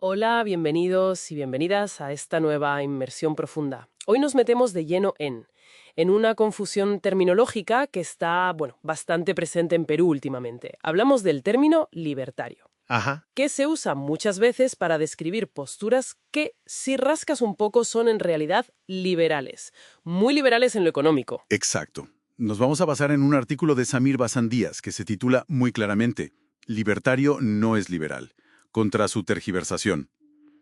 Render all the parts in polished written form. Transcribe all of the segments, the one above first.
Hola, bienvenidos y bienvenidas a esta nueva inmersión profunda. Hoy nos metemos de lleno en una confusión terminológica que está, bueno, bastante presente en Perú últimamente. Hablamos del término libertario, Ajá, que se usa muchas veces para describir posturas que, si rascas un poco, son en realidad liberales, muy liberales en lo económico. exacto. Nos vamos a basar en un artículo de Samir Bazán Díaz que se titula muy claramente Libertario no es liberal, contra su tergiversación.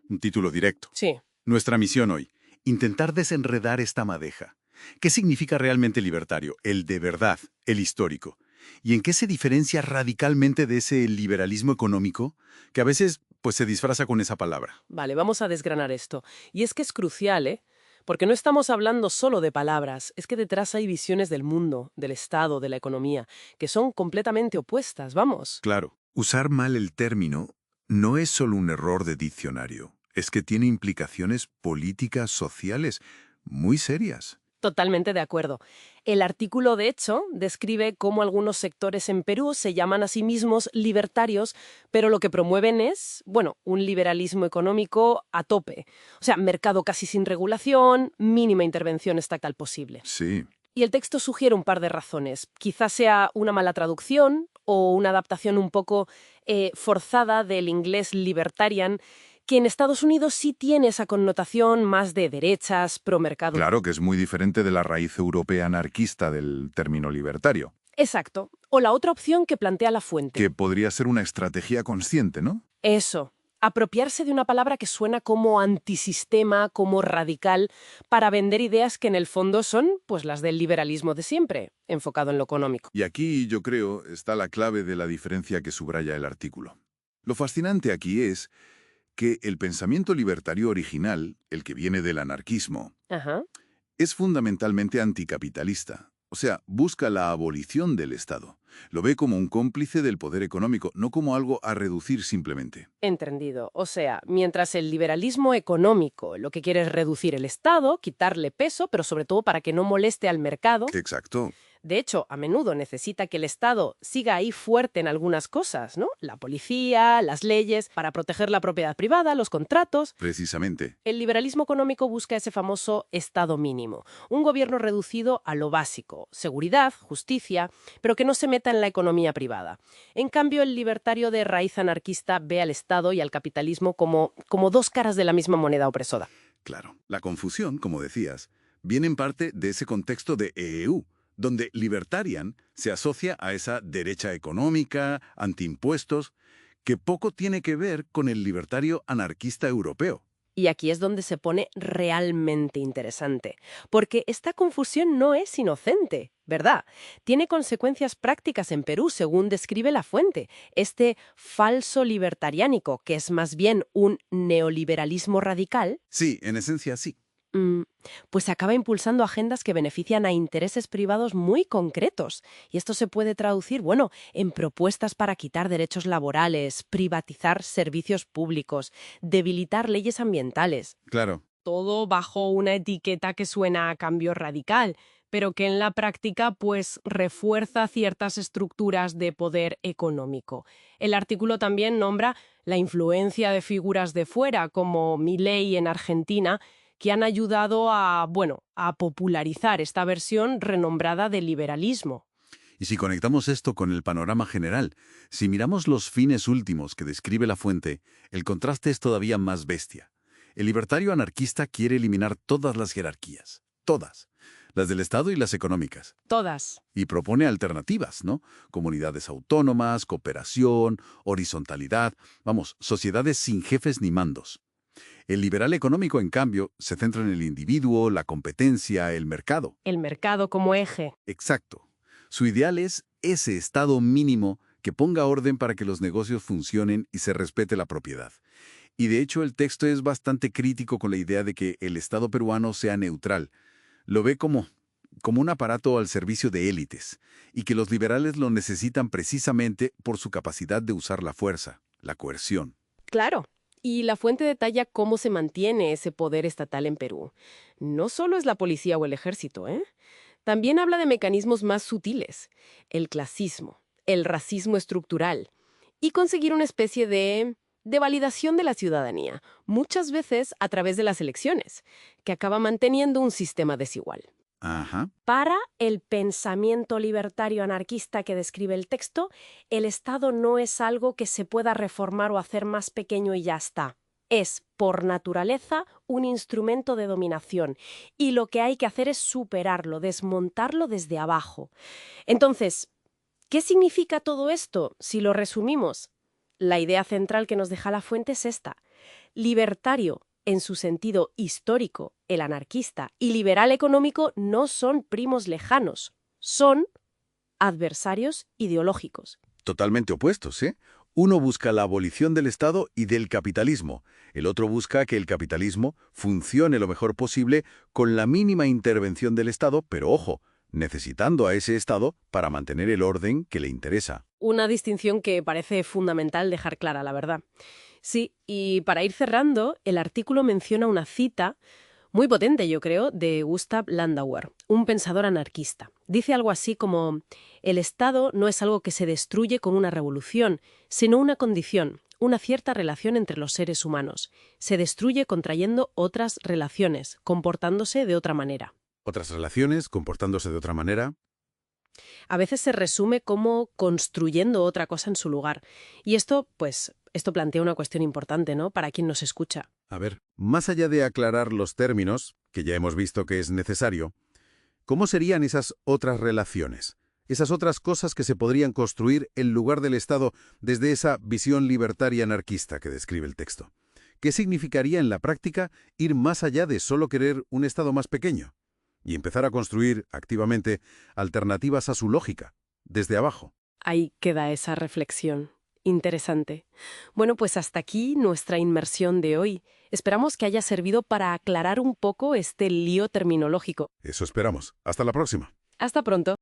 Un título directo. Sí. Nuestra misión hoy, intentar desenredar esta madeja. ¿Qué significa realmente libertario? El de verdad, el histórico. ¿Y en qué se diferencia radicalmente de ese liberalismo económico que a veces pues se disfraza con esa palabra? Vale, vamos a desgranar esto. Y es que es crucial, ¿eh? Porque no estamos hablando solo de palabras, es que detrás hay visiones del mundo, del Estado, de la economía, que son completamente opuestas, vamos. Claro. Usar mal el término no es solo un error de diccionario, es que tiene implicaciones políticas, sociales, muy serias. Totalmente de acuerdo. El artículo, de hecho, describe cómo algunos sectores en Perú se llaman a sí mismos libertarios, pero lo que promueven es, bueno, un liberalismo económico a tope. O sea, mercado casi sin regulación, mínima intervención estatal posible. Sí, Y el texto sugiere un par de razones. Quizás sea una mala traducción o una adaptación un poco forzada del inglés libertarian, que en Estados Unidos sí tiene esa connotación más de derechas, pro mercado. claro que es muy diferente de la raíz europea anarquista del término libertario, Exacto. O la otra opción que plantea la fuente. que podría ser una estrategia consciente, ¿no? Eso. Apropiarse de una palabra que suena como antisistema, como radical, para vender ideas que en el fondo son, pues, las del liberalismo de siempre, enfocado en lo económico. Y aquí, yo creo, está la clave de la diferencia que subraya el artículo. Lo fascinante aquí es que el pensamiento libertario original, el que viene del anarquismo, Ajá. es fundamentalmente anticapitalista. O sea, busca la abolición del Estado. Lo ve como un cómplice del poder económico, no como algo a reducir simplemente. Entendido. O sea, mientras el liberalismo económico lo que quiere es reducir el Estado, quitarle peso, pero sobre todo para que no moleste al mercado. Exacto. De hecho, a menudo necesita que el Estado siga ahí fuerte en algunas cosas, ¿no? La policía, las leyes, para proteger la propiedad privada, los contratos. Precisamente. El liberalismo económico busca ese famoso Estado mínimo, un gobierno reducido a lo básico, seguridad, justicia, pero que no se meta en la economía privada. En cambio, el libertario de raíz anarquista ve al Estado y al capitalismo como dos caras de la misma moneda opresora. Claro. La confusión, como decías, viene en parte de ese contexto de EU, donde libertarian se asocia a esa derecha económica, antiimpuestos, que poco tiene que ver con el libertario anarquista europeo. Y aquí es donde se pone realmente interesante, porque esta confusión no es inocente, ¿verdad? Tiene consecuencias prácticas en Perú, según describe la fuente. Este falso libertariánico, que es más bien un neoliberalismo radical, Sí, en esencia sí. mm, pues acaba impulsando agendas que benefician a intereses privados muy concretos. Y esto se puede traducir, bueno, en propuestas para quitar derechos laborales, privatizar servicios públicos, debilitar leyes ambientales. Claro. Todo bajo una etiqueta que suena a cambio radical, pero que en la práctica pues refuerza ciertas estructuras de poder económico. El artículo también nombra la influencia de figuras de fuera, como Milei en Argentina, que han ayudado a, bueno, a popularizar esta versión renombrada de liberalismo. Y si conectamos esto con el panorama general, si miramos los fines últimos que describe la fuente, el contraste es todavía más bestia. El libertario anarquista quiere eliminar todas las jerarquías, todas, las del Estado y las económicas, Todas. y propone alternativas, ¿no? Comunidades autónomas, cooperación, horizontalidad, vamos, sociedades sin jefes ni mandos. El liberal económico, en cambio, se centra en el individuo, la competencia, el mercado. El mercado como eje. Exacto. Su ideal es ese estado mínimo que ponga orden para que los negocios funcionen y se respete la propiedad. Y de hecho el texto es bastante crítico con la idea de que el Estado peruano sea neutral. Lo ve como un aparato al servicio de élites, y que los liberales lo necesitan precisamente por su capacidad de usar la fuerza, la coerción. Claro. Y la fuente detalla cómo se mantiene ese poder estatal en Perú. No solo es la policía o el ejército, ¿eh? También habla de mecanismos más sutiles, el clasismo, el racismo estructural, y conseguir una especie de de validación de la ciudadanía, muchas veces a través de las elecciones, que acaba manteniendo un sistema desigual. Ajá. Para el pensamiento libertario anarquista que describe el texto, el Estado no es algo que se pueda reformar o hacer más pequeño y ya está. Es, por naturaleza, un instrumento de dominación y lo que hay que hacer es superarlo, desmontarlo desde abajo. Entonces, ¿qué significa todo esto? Si lo resumimos, la idea central que nos deja la fuente es esta. Libertario, en su sentido histórico, el anarquista, y liberal económico no son primos lejanos, son adversarios ideológicos. Totalmente opuestos, ¿eh? Uno busca la abolición del Estado y del capitalismo. El otro busca que el capitalismo funcione lo mejor posible con la mínima intervención del Estado, pero ojo, necesitando a ese Estado para mantener el orden que le interesa. Una distinción que parece fundamental dejar clara, la verdad. Sí, y para ir cerrando, el artículo menciona una cita muy potente, yo creo, de Gustav Landauer, un pensador anarquista. Dice algo así como: el Estado no es algo que se destruye con una revolución, sino una condición, una cierta relación entre los seres humanos. Se destruye contrayendo otras relaciones, comportándose de otra manera. Otras relaciones, comportándose de otra manera. A veces se resume como construyendo otra cosa en su lugar. Y esto plantea una cuestión importante, ¿no?, para quien nos escucha. A ver, más allá de aclarar los términos, que ya hemos visto que es necesario, ¿cómo serían esas otras relaciones? Esas otras cosas que se podrían construir en lugar del Estado desde esa visión libertaria anarquista que describe el texto. ¿Qué significaría en la práctica ir más allá de solo querer un Estado más pequeño? Y empezar a construir activamente alternativas a su lógica, desde abajo. Ahí queda esa reflexión. Interesante. Bueno, pues hasta aquí nuestra inmersión de hoy. Esperamos que haya servido para aclarar un poco este lío terminológico. Eso esperamos. Hasta la próxima. Hasta pronto.